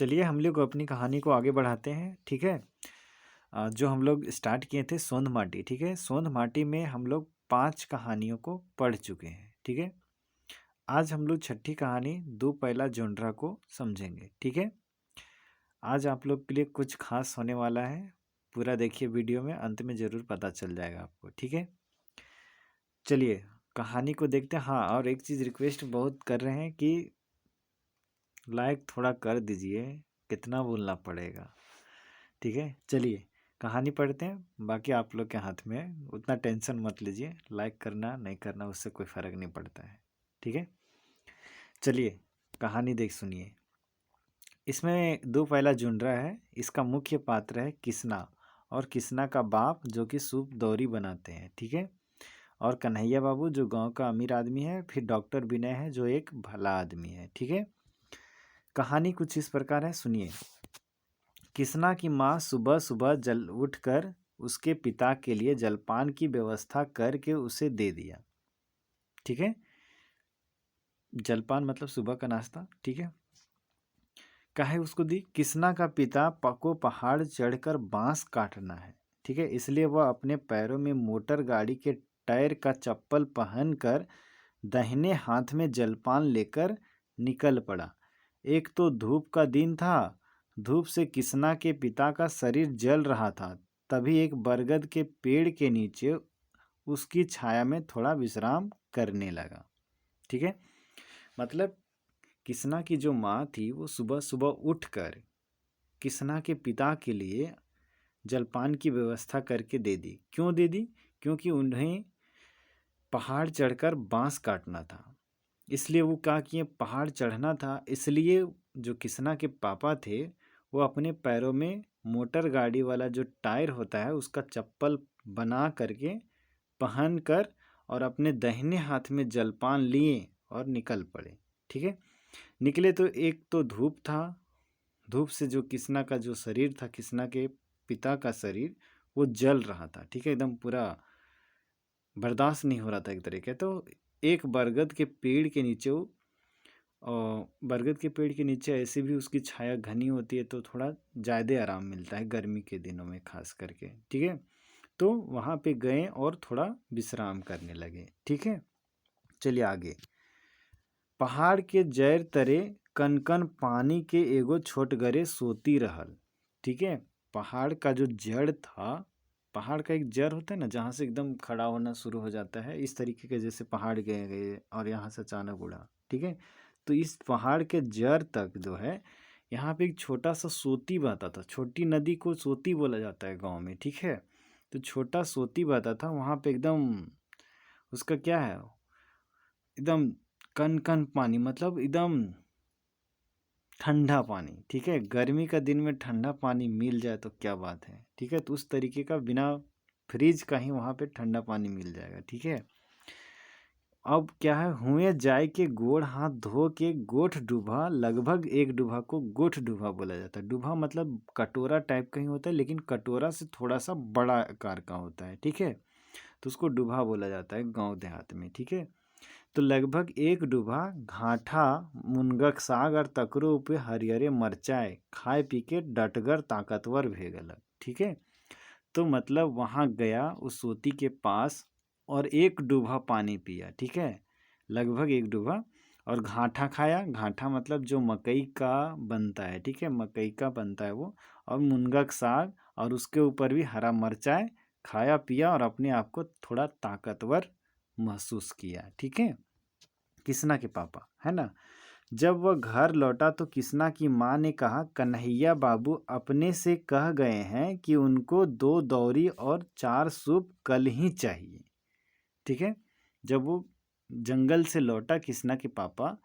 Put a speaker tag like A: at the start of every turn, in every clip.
A: चलिए हम लोग अपनी कहानी को आगे बढ़ाते हैं। ठीक है। जो हम लोग स्टार्ट किए थे सोंध माटी। ठीक है, सोंध माटी में हम लोग 5 कहानियों को पढ़ चुके हैं। ठीक है, आज हम लोग छठी कहानी दो पहला जोंड्रा को समझेंगे। ठीक है, आज आप लोग के लिए कुछ खास होने वाला है। पूरा देखिए वीडियो में, अंत में ज़रूर पता चल जाएगा आपको। ठीक है, चलिए कहानी को देखते हैं। हाँ, और एक चीज़ रिक्वेस्ट बहुत कर रहे हैं कि लाइक थोड़ा कर दीजिए, कितना बोलना पड़ेगा। ठीक है, चलिए कहानी पढ़ते हैं। बाकी आप लोग के हाथ में है, उतना टेंशन मत लीजिए। लाइक करना नहीं करना उससे कोई फ़र्क नहीं पड़ता है। ठीक है, चलिए कहानी देख सुनिए। इसमें दो पहला जुंडरा है। इसका मुख्य पात्र है किसना, और किसना का बाप जो कि सूप दौरी बनाते हैं। ठीक है, और कन्हैया बाबू जो गांव का अमीर आदमी है। फिर डॉक्टर विनय है जो एक भला आदमी है। ठीक है, कहानी कुछ इस प्रकार है, सुनिए। किसना की माँ सुबह सुबह जल उठकर उसके पिता के लिए जलपान की व्यवस्था करके उसे दे दिया। ठीक है, जलपान मतलब सुबह का नाश्ता। ठीक है, काहे उसको दी? किसना का पिता को पहाड़ चढ़कर बांस काटना है। ठीक है, इसलिए वह अपने पैरों में मोटर गाड़ी के टायर का चप्पल पहनकर दाहिने हाथ में जलपान लेकर निकल पड़ा। एक तो धूप का दिन था। धूप से किसना के पिता का शरीर जल रहा था। तभी एक बरगद के पेड़ के नीचे उसकी छाया में थोड़ा विश्राम करने लगा। ठीक है, मतलब किसना की जो माँ थी वो सुबह सुबह उठकर किसना के पिता के लिए जलपान की व्यवस्था करके दे दी। क्यों दे दी? क्योंकि उन्हें पहाड़ चढ़कर बांस काटना था। इसलिए वो क्या किए, पहाड़ चढ़ना था। इसलिए जो किसना के पापा थे वो अपने पैरों में मोटर गाड़ी वाला जो टायर होता है उसका चप्पल बना करके पहन कर और अपने दाहिने हाथ में जलपान लिए और निकल पड़े। ठीक है, निकले तो एक तो धूप था। धूप से जो किसना का जो शरीर था, किसना के पिता का शरीर, वो जल रहा था। ठीक है, एकदम पूरा बर्दाश्त नहीं हो रहा था एक तरीके। तो एक बरगद के पेड़ के नीचे वो, और बरगद के पेड़ के नीचे ऐसे भी उसकी छाया घनी होती है तो थोड़ा ज़्यादा आराम मिलता है गर्मी के दिनों में खास करके। ठीक है, तो वहाँ पे गए और थोड़ा विश्राम करने लगे। ठीक है, चलिए आगे। पहाड़ के जैर तरे कन कन पानी के एगो छोटगरे सोती रहल। ठीक है, पहाड़ का जो जड़ था, पहाड़ का एक जड़ होता है ना जहाँ से एकदम खड़ा होना शुरू हो जाता है, इस तरीके के जैसे पहाड़ गए गए और यहाँ से अचानक उड़ा। ठीक है, तो इस पहाड़ के जड़ तक जो है यहाँ पे एक छोटा सा सोती बहता था। छोटी नदी को सोती बोला जाता है गांव में। ठीक है, तो छोटा सोती बहता था वहाँ पे। एकदम उसका क्या है, एकदम कन कन पानी, मतलब एकदम ठंडा पानी। ठीक है, गर्मी का दिन में ठंडा पानी मिल जाए तो क्या बात है। ठीक है, तो उस तरीके का बिना फ्रिज का ही वहाँ पे ठंडा पानी मिल जाएगा। ठीक है, अब क्या है, हुए जाए के गोड़ हाथ धो के गोठ डूबा। लगभग एक डूबा को गोठ डूबा बोला जाता है। डूबा मतलब कटोरा टाइप का ही होता है, लेकिन कटोरा से थोड़ा सा बड़ा आकार का होता है। ठीक है, तो उसको डूबा बोला जाता है गांव देहात में। ठीक है, तो लगभग एक डूबा घाटा मुनगक साग और तकरो पे हरियरे मरचाए खाए पी के डटगर ताकतवर भे गलक। ठीक है, तो मतलब वहाँ गया उस सोती के पास और एक डूबा पानी पिया। ठीक है, लगभग एक डूबा, और घाटा खाया। घाटा मतलब जो मकई का बनता है। ठीक है, मकई का बनता है वो, और मुनगक साग, और उसके ऊपर भी हरा मिर्चाई खाया पिया और अपने आप को थोड़ा ताकतवर महसूस किया। ठीक है, किसना के पापा है ना। जब वह घर लौटा तो किसना की माँ ने कहा, कन्हैया बाबू अपने से कह गए हैं कि उनको 2 दौरी और 4 सूप कल ही चाहिए। ठीक है, जब वो जंगल से लौटा किसना के पापा,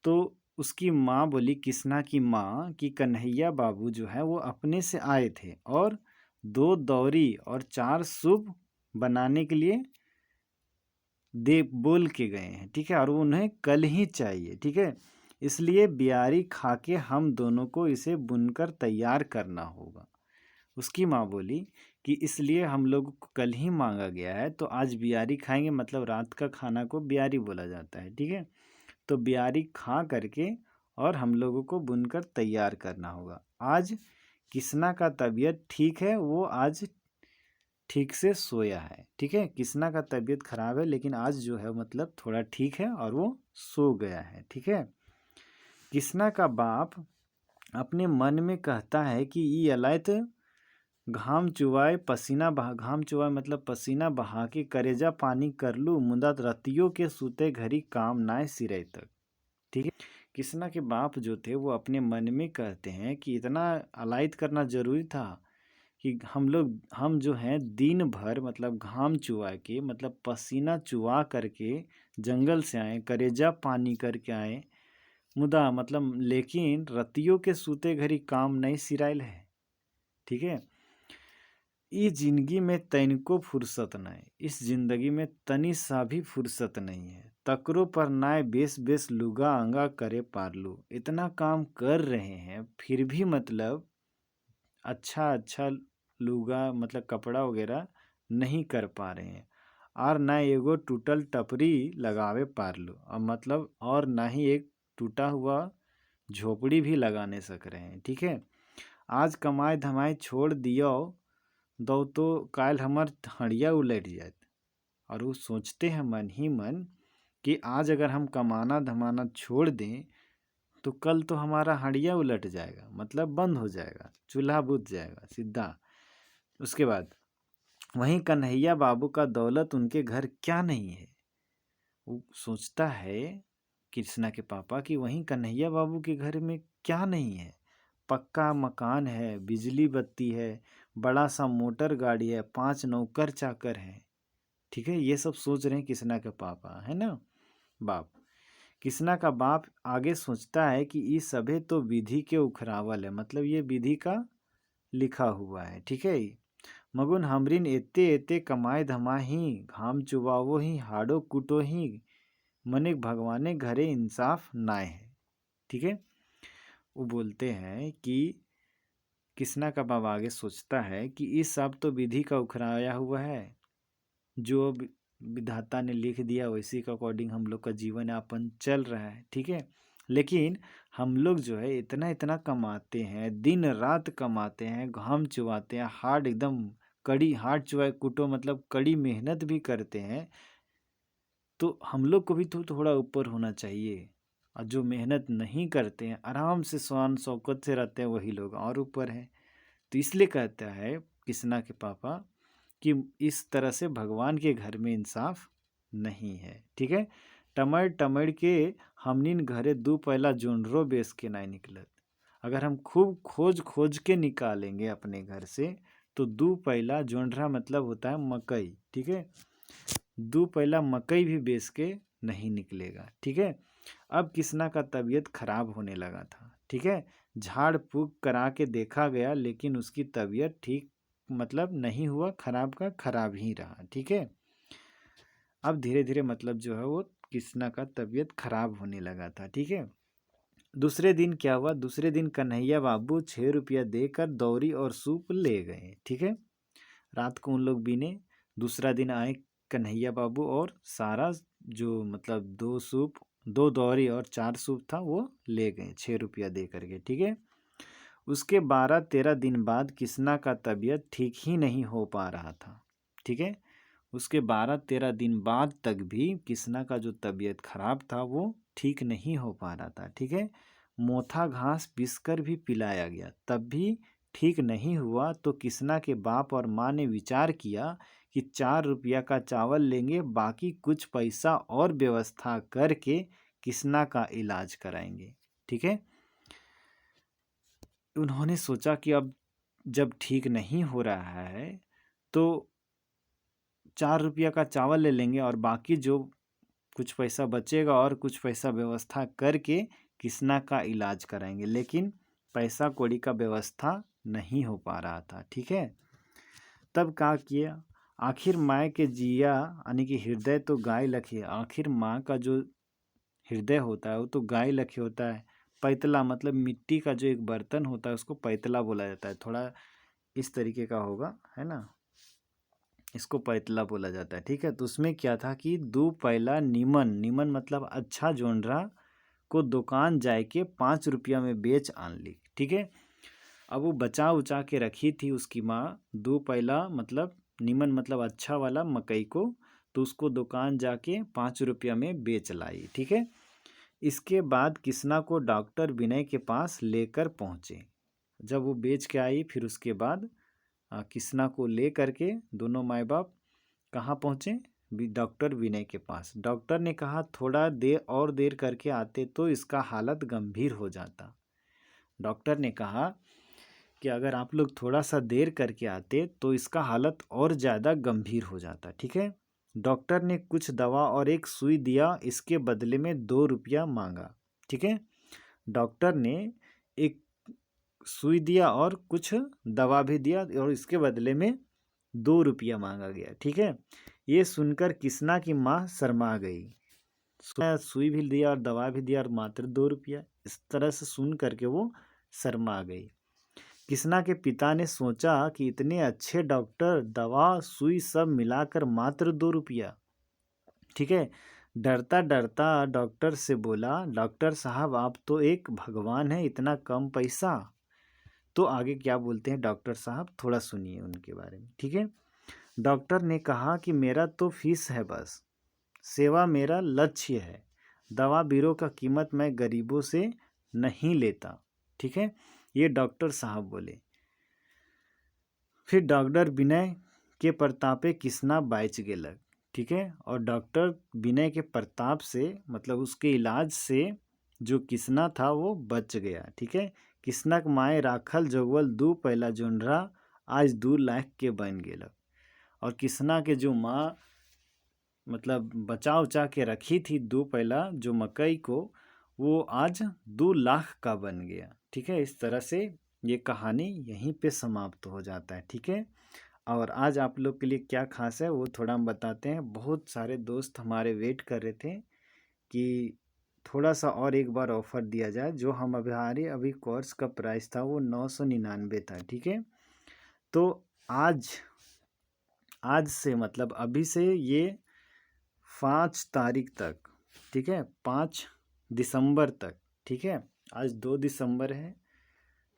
A: तो उसकी माँ बोली, किसना की माँ, कि कन्हैया बाबू जो है वो अपने से आए थे और 2 दौरी और 4 सूप बनाने के लिए दे बोल के गए हैं। ठीक है, और उन्हें कल ही चाहिए। ठीक है, इसलिए बियारी खा के हम दोनों को इसे बुनकर तैयार करना होगा। उसकी माँ बोली कि इसलिए हम लोग को कल ही मांगा गया है, तो आज बियारी खाएंगे। मतलब रात का खाना को बियारी बोला जाता है। ठीक है, तो बियारी खा करके और हम लोगों को बुनकर तैयार करना होगा। आज किसना का तबीयत ठीक है, वो आज ठीक से सोया है। ठीक है, किसना का तबीयत खराब है लेकिन आज जो है मतलब थोड़ा ठीक है और वो सो गया है। ठीक है, किसना का बाप अपने मन में कहता है कि ई अलायत घाम चुवाए पसीना बहा, घाम चुवाए मतलब पसीना बहा के करेजा पानी कर लूँ, मुदा रतियों के सूते घड़ी काम नाय सिरे तक। ठीक है, किसना के बाप जो थे वो अपने मन में कहते हैं कि इतना अलायत करना जरूरी था कि हम जो हैं दिन भर मतलब घाम चुवा के मतलब पसीना चुवा करके जंगल से आए, करेजा पानी करके आए, मुदा मतलब लेकिन रतियों के सूते घड़ी काम नहीं सिराइल है। ठीक है, ई जिंदगी में तनिको फुर्सत नहीं, इस जिंदगी में तनी सा भी फुर्सत नहीं है। तकरो पर नाय बेस बेस लुगा अंगा करे पारलू, इतना काम कर रहे हैं फिर भी मतलब अच्छा अच्छा लुगा मतलब कपड़ा वगैरह नहीं कर पा रहे हैं, और ना एगो टूटल टपरी लगावे पारलू, और मतलब और ना ही एक टूटा हुआ झोपड़ी भी लगा नहीं सक रहे हैं। ठीक है, आज कमाई धमाई छोड़ दियो दो तो काल हमर हड़िया उलट जाए। और वो सोचते हैं मन ही मन कि आज अगर हम कमाना धमाना छोड़ दें तो कल तो हमारा हड़िया उलट जाएगा, मतलब बंद हो जाएगा, चूल्हा बुझ जाएगा सीधा। उसके बाद वहीं कन्हैया बाबू का दौलत उनके घर क्या नहीं है। वो सोचता है कृष्णा के पापा कि वहीं कन्हैया बाबू के घर में क्या नहीं है। पक्का मकान है, बिजली बत्ती है, बड़ा सा मोटर गाड़ी है, 5 नौकर चाकर हैं। ठीक है, ये सब सोच रहे हैं कृष्णा के पापा, है ना बाप। कृष्णा का बाप आगे सोचता है कि ये सभे तो विधि के उखरावल है, मतलब ये विधि का लिखा हुआ है। ठीक है, मगुन हमरिन एते एते कमाए धमा ही घाम चुबावो ही हाड़ो कुटो ही मने भगवाने घरे इंसाफ नाय है। ठीक है, वो बोलते हैं कि कृष्णा का बाप आगे सोचता है कि इस सब तो विधि का उखराया हुआ है, जो विधाता ने लिख दिया वैसी के अकॉर्डिंग हम लोग का जीवन यापन चल रहा है। ठीक है, लेकिन हम लोग जो है इतना इतना कमाते हैं, दिन रात कमाते हैं, घाम चुवाते हैं, हार्ड एकदम कड़ी हार्ड चुवाए कुटो मतलब कड़ी मेहनत भी करते हैं, तो हम लोग को भी तो थोड़ा ऊपर होना चाहिए। और जो मेहनत नहीं करते हैं, आराम से शान शौकत से रहते हैं, वही लोग और ऊपर हैं। तो इसलिए कहता है कृष्णा के पापा कि इस तरह से भगवान के घर में इंसाफ नहीं है। ठीक है, टमड़ टमड़ के हमनिन घरे दू पहला जोनरो बेच के नहीं निकलत। अगर हम खूब खोज खोज के निकालेंगे अपने घर से तो दू पहला जोनरा मतलब होता है मकई। ठीक है, दू पहला मकई भी बेच के नहीं निकलेगा। ठीक है, अब कृष्णा का तबीयत खराब होने लगा था। ठीक है, झाड़ फूक करा के देखा गया लेकिन उसकी तबीयत ठीक मतलब नहीं हुआ, खराब का खराब ही रहा। ठीक है, अब धीरे धीरे मतलब जो है वो कृष्णा का तबीयत खराब होने लगा था। ठीक है, दूसरे दिन क्या हुआ, दूसरे दिन कन्हैया बाबू 6 रुपया देकर दौरी और सूप ले गए। ठीक है, रात को उन लोग बीने, दूसरा दिन आए कन्हैया बाबू और सारा जो मतलब 2 सूप 2 दौरी और 4 सूप था वो ले गए 6 रुपया दे करके। ठीक है, उसके 12-13 दिन बाद कृष्णा का तबीयत ठीक ही नहीं हो पा रहा था। ठीक है, उसके 12-13 दिन बाद तक भी कृष्णा का जो तबीयत खराब था वो ठीक नहीं हो पा रहा था। ठीक है, मोथा घास पीसकर भी पिलाया गया तब भी ठीक नहीं हुआ, तो कृष्णा के बाप और माँ ने विचार किया कि 4 रुपया का चावल लेंगे, बाकी कुछ पैसा और व्यवस्था करके कृष्णा का इलाज कराएंगे। ठीक है, उन्होंने सोचा कि अब जब ठीक नहीं हो रहा है तो 4 रुपया का चावल ले लेंगे और बाकी जो कुछ पैसा बचेगा और कुछ पैसा व्यवस्था करके कृष्णा का इलाज कराएंगे। लेकिन पैसा कौड़ी का व्यवस्था नहीं हो पा रहा था। ठीक है, तब क्या किया, आखिर माँ के जिया यानी कि हृदय तो गाय लखे, आखिर माँ का जो हृदय होता है वो तो गाय लखे होता है। पैतला मतलब मिट्टी का जो एक बर्तन होता है उसको पैतला बोला जाता है, थोड़ा इस तरीके का होगा, है ना, इसको पैतला बोला जाता है। ठीक है, तो उसमें क्या था कि दो पहला नीमन, नीमन मतलब अच्छा जोनरा को दुकान जाए के 5 रुपया में बेच आन ली। ठीक है, अब वो बचा उचा के रखी थी उसकी माँ 2 पैला मतलब नीमन मतलब अच्छा वाला मकई को, तो उसको दुकान जाके 5 रुपया में बेच लाई। ठीक है, इसके बाद किसना को डॉक्टर विनय के पास लेकर पहुँचे। जब वो बेच के आई फिर उसके बाद किसना को ले करके दोनों माँ बाप कहाँ पहुँचे, डॉक्टर विनय के पास। डॉक्टर ने कहा थोड़ा देर करके आते तो इसका हालत गंभीर हो जाता। डॉक्टर ने कहा कि अगर आप लोग थोड़ा सा देर करके आते तो इसका हालत और ज़्यादा गंभीर हो जाता। ठीक है, डॉक्टर ने कुछ दवा और एक सुई दिया, इसके बदले में 2 रुपया मांगा। ठीक है, डॉक्टर ने एक सुई दिया और कुछ दवा भी दिया और इसके बदले में 2 रुपया मांगा गया। ठीक है, ये सुनकर किसना की माँ शर्मा गई। सुई भी दिया और दवा भी दिया और मात्र 2 रुपया, इस तरह से सुन करके वो शर्मा गई। किसना के पिता ने सोचा कि इतने अच्छे डॉक्टर, दवा सुई सब मिलाकर मात्र 2 रुपया। ठीक है, डरता डरता डॉक्टर से बोला, डॉक्टर साहब आप तो एक भगवान है, इतना कम पैसा। तो आगे क्या बोलते हैं डॉक्टर साहब, थोड़ा सुनिए उनके बारे में। ठीक है, डॉक्टर ने कहा कि मेरा तो फीस है, बस सेवा मेरा लक्ष्य है, दवा बीरो का कीमत मैं गरीबों से नहीं लेता। ठीक है, ये डॉक्टर साहब बोले। फिर डॉक्टर विनय के प्रतापे किसना बाइच गेलक। ठीक है, और डॉक्टर विनय के प्रताप से मतलब उसके इलाज से जो किसना था वो बच गया। ठीक है, किसनक माए राखल जोगवल 2 पैला जोनरा आज 2 लाख के बन गेलक। और किसना के जो माँ मतलब बचा उचा के रखी थी 2 पैला जो मकई को, वो आज 2 लाख का बन गया। ठीक है, इस तरह से ये कहानी यहीं पे समाप्त हो जाता है। ठीक है, और आज आप लोग के लिए क्या खास है वो थोड़ा हम बताते हैं। बहुत सारे दोस्त हमारे वेट कर रहे थे कि थोड़ा सा और एक बार ऑफ़र दिया जाए। जो हम अभी कोर्स का प्राइस था वो 999 था। ठीक है, तो आज से मतलब अभी से ये 5 तारीख तक, ठीक है, 5 दिसंबर तक। ठीक है, आज 2 दिसंबर है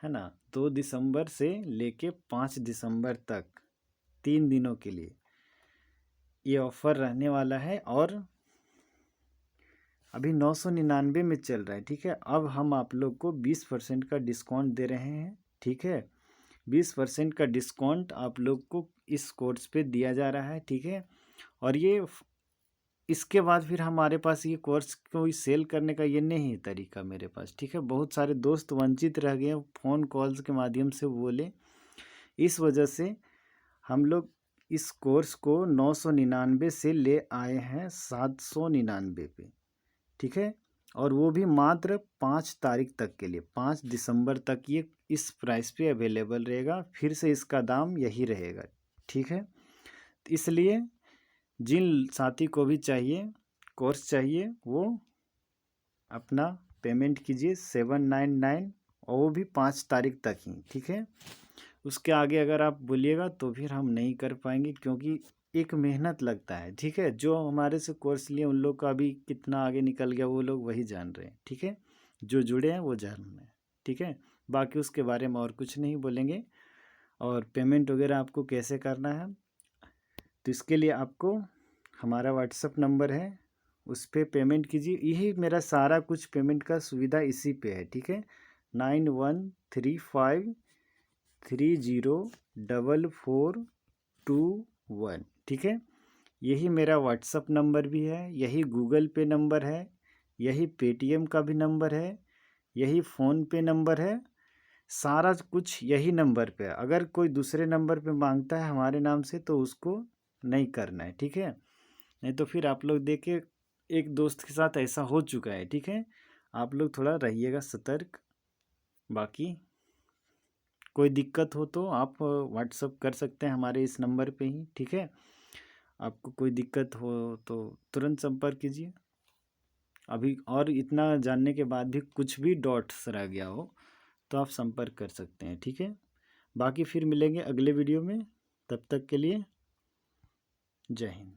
A: ना, 2 दिसंबर से लेके 5 दिसंबर तक 3 दिनों के लिए ये ऑफ़र रहने वाला है। और अभी 999 में चल रहा है। ठीक है, अब हम आप लोग को 20% का डिस्काउंट दे रहे हैं। ठीक है, 20% का डिस्काउंट आप लोग को इस कोर्स पे दिया जा रहा है। ठीक है, और ये इसके बाद फिर हमारे पास ये कोर्स कोई सेल करने का ये नहीं है तरीका मेरे पास। ठीक है, बहुत सारे दोस्त वंचित रह गए, फ़ोन कॉल्स के माध्यम से बोले, इस वजह से हम लोग इस कोर्स को 999 से ले आए हैं 799 पे। ठीक है, और वो भी मात्र 5 तारीख तक के लिए, 5 दिसंबर तक ये इस प्राइस पे अवेलेबल रहेगा। फिर से इसका दाम यही रहेगा। ठीक है, इसलिए जिन साथी को भी चाहिए कोर्स चाहिए वो अपना पेमेंट कीजिए 799, और वो भी 5 तारीख तक ही। ठीक है, उसके आगे अगर आप बोलिएगा तो फिर हम नहीं कर पाएंगे, क्योंकि एक मेहनत लगता है। ठीक है, जो हमारे से कोर्स लिए उन लोग का अभी कितना आगे निकल गया वो लोग वही जान रहे हैं। ठीक है, जो जुड़े हैं वो जान रहे हैं। ठीक है, बाकी उसके बारे में और कुछ नहीं बोलेंगे। और पेमेंट वगैरह आपको कैसे करना है तो इसके लिए आपको हमारा व्हाट्सअप नंबर है, उस पर पेमेंट कीजिए। यही मेरा सारा कुछ पेमेंट का सुविधा इसी पे है। ठीक है, 9135304421। ठीक है, यही मेरा व्हाट्सअप नंबर भी है, यही गूगल पे नंबर है, यही पेटीएम का भी नंबर है, यही फ़ोन पे नंबर है, सारा कुछ यही नंबर पे है। अगर कोई दूसरे नंबर पे मांगता है हमारे नाम से तो उसको नहीं करना है। ठीक है, नहीं तो फिर आप लोग देखे एक दोस्त के साथ ऐसा हो चुका है। ठीक है, आप लोग थोड़ा रहिएगा सतर्क। बाकी कोई दिक्कत हो तो आप व्हाट्सअप कर सकते हैं हमारे इस नंबर पे ही। ठीक है, आपको कोई दिक्कत हो तो तुरंत संपर्क कीजिए। अभी और इतना जानने के बाद भी कुछ भी डॉट्स रह गया हो तो आप संपर्क कर सकते हैं। ठीक है, बाकी फिर मिलेंगे अगले वीडियो में, तब तक के लिए जय हिंद।